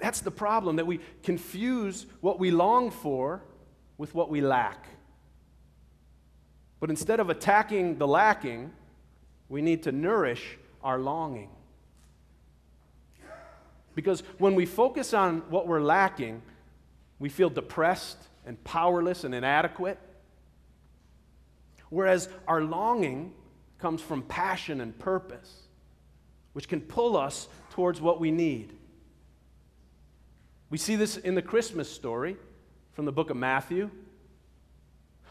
That's the problem, that we confuse what we long for with what we lack. But instead of attacking the lacking, we need to nourish our longing. Because when we focus on what we're lacking, we feel depressed and powerless and inadequate. Whereas our longing comes from passion and purpose, which can pull us towards what we need. We see this in the Christmas story from the book of Matthew.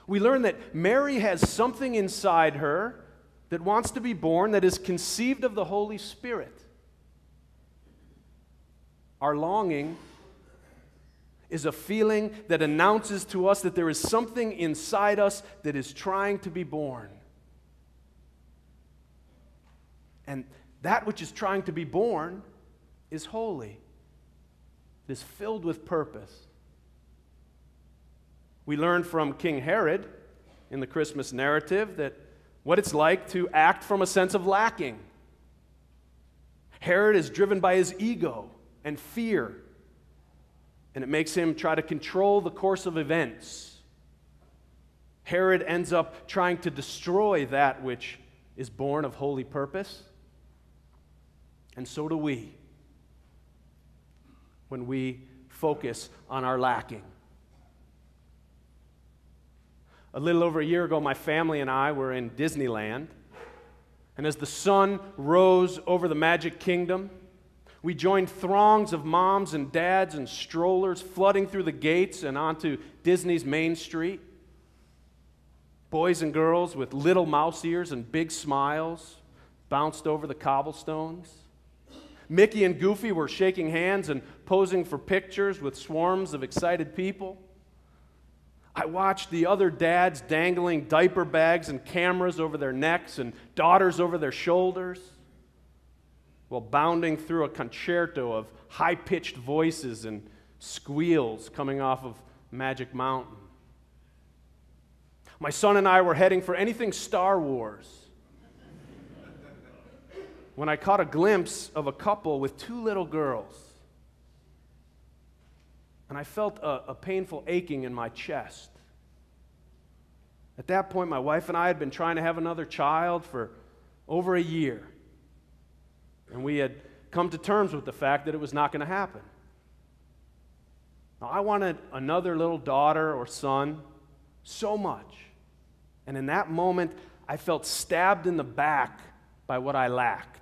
We learn that Mary has something inside her that wants to be born, that is conceived of the Holy Spirit. Our longing is a feeling that announces to us that there is something inside us that is trying to be born. And that which is trying to be born is holy. It is filled with purpose. We learn from King Herod in the Christmas narrative that what it's like to act from a sense of lacking. Herod is driven by his ego and fear, and it makes him try to control the course of events. Herod ends up trying to destroy that which is born of holy purpose, and so do we when we focus on our lacking. A little over a year ago, my family and I were in Disneyland, and as the sun rose over the Magic Kingdom, we joined throngs of moms and dads and strollers flooding through the gates and onto Disney's Main Street. Boys and girls with little mouse ears and big smiles bounced over the cobblestones. Mickey and Goofy were shaking hands and posing for pictures with swarms of excited people. I watched the other dads dangling diaper bags and cameras over their necks and daughters over their shoulders, while bounding through a concerto of high-pitched voices and squeals coming off of Magic Mountain. My son and I were heading for anything Star Wars when I caught a glimpse of a couple with two little girls. And I felt a painful aching in my chest. At that point, my wife and I had been trying to have another child for over a year. And we had come to terms with the fact that it was not going to happen. Now, I wanted another little daughter or son so much. And in that moment, I felt stabbed in the back by what I lacked.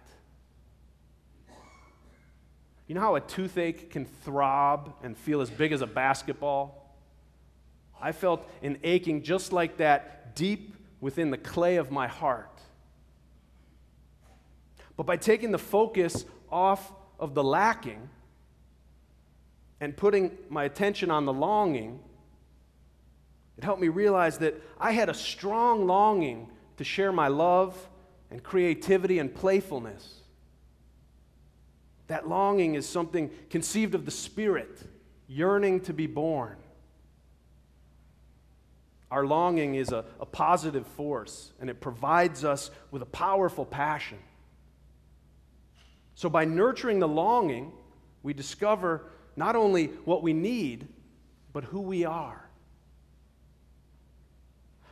You know how a toothache can throb and feel as big as a basketball? I felt an aching just like that deep within the clay of my heart. But by taking the focus off of the lacking and putting my attention on the longing, it helped me realize that I had a strong longing to share my love and creativity and playfulness. That longing is something conceived of the Spirit, yearning to be born. Our longing is a positive force, and it provides us with a powerful passion. So by nurturing the longing, we discover not only what we need, but who we are.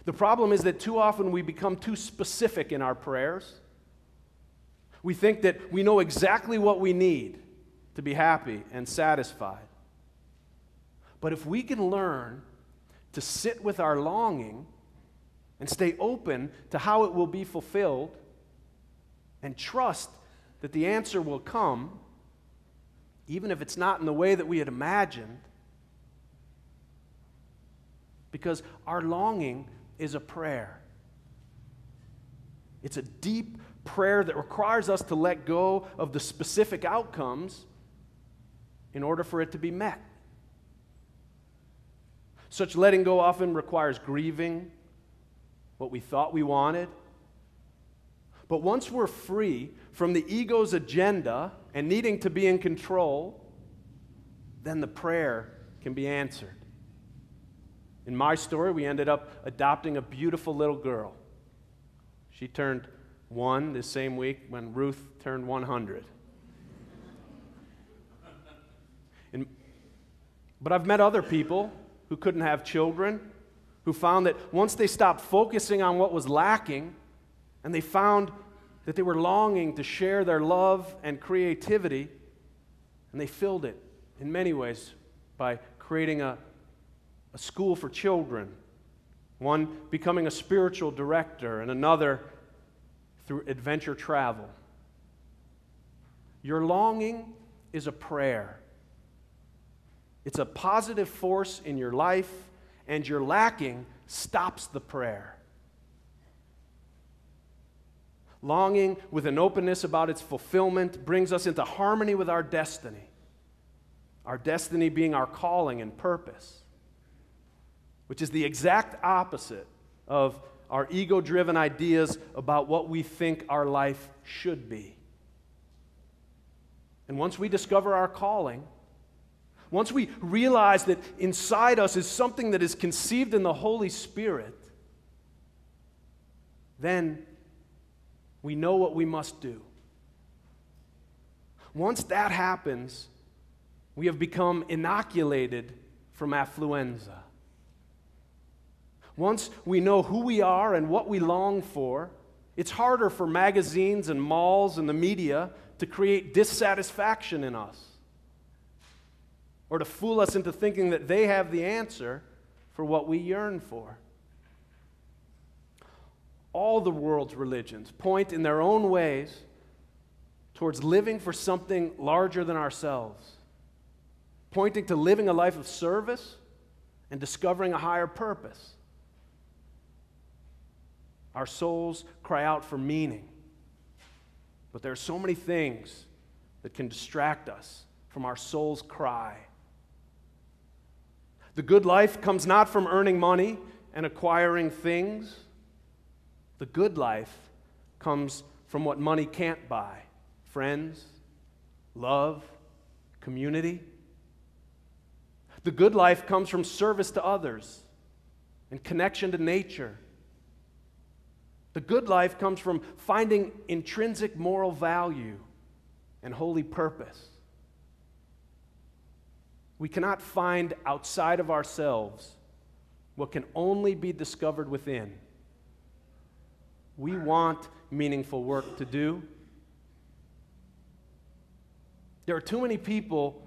The problem is that too often we become too specific in our prayers. We think that we know exactly what we need to be happy and satisfied. But if we can learn to sit with our longing and stay open to how it will be fulfilled and trust that the answer will come, even if it's not in the way that we had imagined, because our longing is a prayer. It's a deep prayer that requires us to let go of the specific outcomes in order for it to be met. Such letting go often requires grieving what we thought we wanted. But once we're free from the ego's agenda and needing to be in control, then the prayer can be answered. In my story, we ended up adopting a beautiful little girl. She turned 1 this same week when Ruth turned 100. But I've met other people who couldn't have children, who found that once they stopped focusing on what was lacking, and they found that they were longing to share their love and creativity, and they filled it in many ways by creating a school for children, one becoming a spiritual director, and another through adventure travel. Your longing is a prayer. It's a positive force in your life, and your lacking stops the prayer. Longing with an openness about its fulfillment brings us into harmony with our destiny being our calling and purpose, which is the exact opposite of our ego-driven ideas about what we think our life should be. And once we discover our calling, once we realize that inside us is something that is conceived in the Holy Spirit, then we know what we must do. Once that happens, we have become inoculated from affluenza. Once we know who we are and what we long for, it's harder for magazines and malls and the media to create dissatisfaction in us, or to fool us into thinking that they have the answer for what we yearn for. All the world's religions point in their own ways towards living for something larger than ourselves, pointing to living a life of service and discovering a higher purpose. Our souls cry out for meaning, but there are so many things that can distract us from our soul's cry. The good life comes not from earning money and acquiring things. The good life comes from what money can't buy: friends, love, community. The good life comes from service to others and connection to nature. The good life comes from finding intrinsic moral value and holy purpose. We cannot find outside of ourselves what can only be discovered within. We want meaningful work to do. There are too many people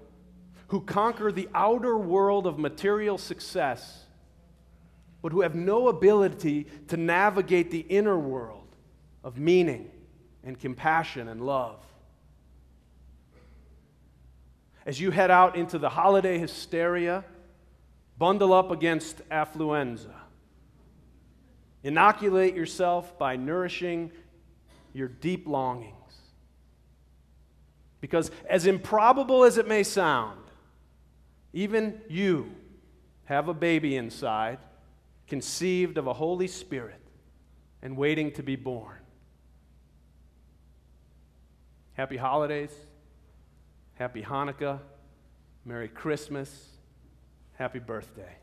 who conquer the outer world of material success, but who have no ability to navigate the inner world of meaning and compassion and love. As you head out into the holiday hysteria, bundle up against affluenza. Inoculate yourself by nourishing your deep longings. Because as improbable as it may sound, even you have a baby inside, conceived of a Holy Spirit and waiting to be born. Happy holidays, happy Hanukkah, Merry Christmas, happy birthday.